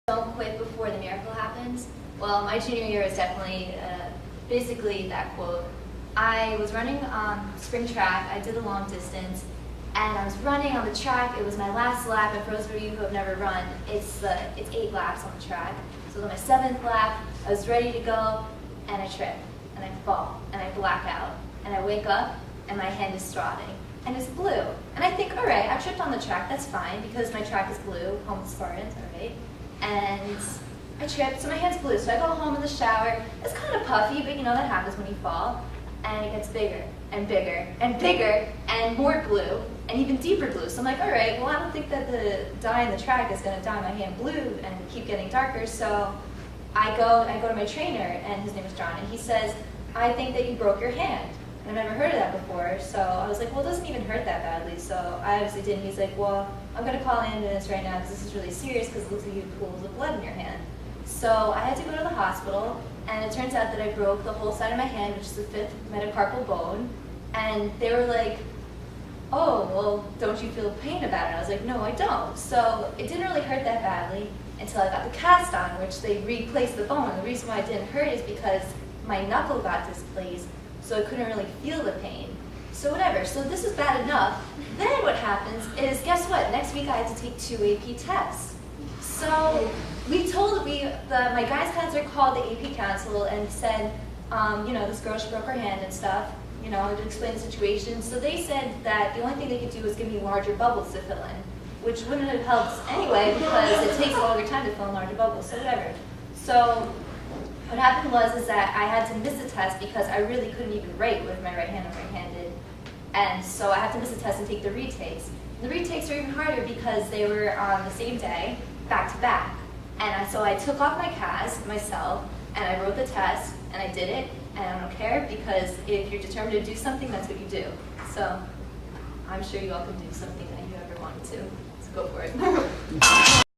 Don't quit before the miracle happens. Well, my junior year was definitely basically that quote. I was running spring track. I did a long distance, and I was running on the track. It was my last lap, and for those of you who have never run, it's 8 laps on the track. So on my 7th lap, I was ready to go, and I trip, and I fall, and I black out, and I wake up, and my hand is throbbing, and it's blue. And I think, all right, I tripped on the track, that's fine, because my track is blue, home Spartans, all right? And I tripped, so my hand's blue. So I go home in the shower. It's kind of puffy, but you know that happens when you fall. And it gets bigger and bigger and bigger and more blue and even deeper blue. So I'm like, all right, well, I don't think that the dye in the track is going to dye my hand blue and keep getting darker. So I go to my trainer, and his name is John, and he says, I think that you broke your hand. And I've never heard of that before. So I was like, well, it doesn't even hurt that badly. So I obviously didn't. He's like, well, I'm going to call an ambulance right now because this is really serious because it looks like you have pools of blood in your hand. So I had to go to the hospital, and it turns out that I broke the whole side of my hand, which is the 5th metacarpal bone. And they were like, oh, well, don't you feel pain about it? And I was like, no, I don't. So it didn't really hurt that badly until I got the cast on, which they replaced the bone. And the reason why it didn't hurt is because my knuckle got displaced, so I couldn't really feel the pain. So whatever, so this is bad enough. Then what happens is, guess what? Next week I had to take 2 AP tests. So my guys' counselor called the AP council and said, you know, this girl, she broke her hand and stuff, you know, to explain the situation. So they said that the only thing they could do was give me larger bubbles to fill in, which wouldn't have helped anyway because it takes a longer time to fill in larger bubbles, so whatever. So what happened was that I had to miss a test because I really couldn't even write with my right hand. I'm right-handed. And so I had to miss a test and take the retakes. The retakes were even harder because they were on the same day, back to back. And so I took off my cast myself, and I wrote the test, and I did it, and I don't care because if you're determined to do something, that's what you do. So I'm sure you all can do something that you ever wanted to. So go for it.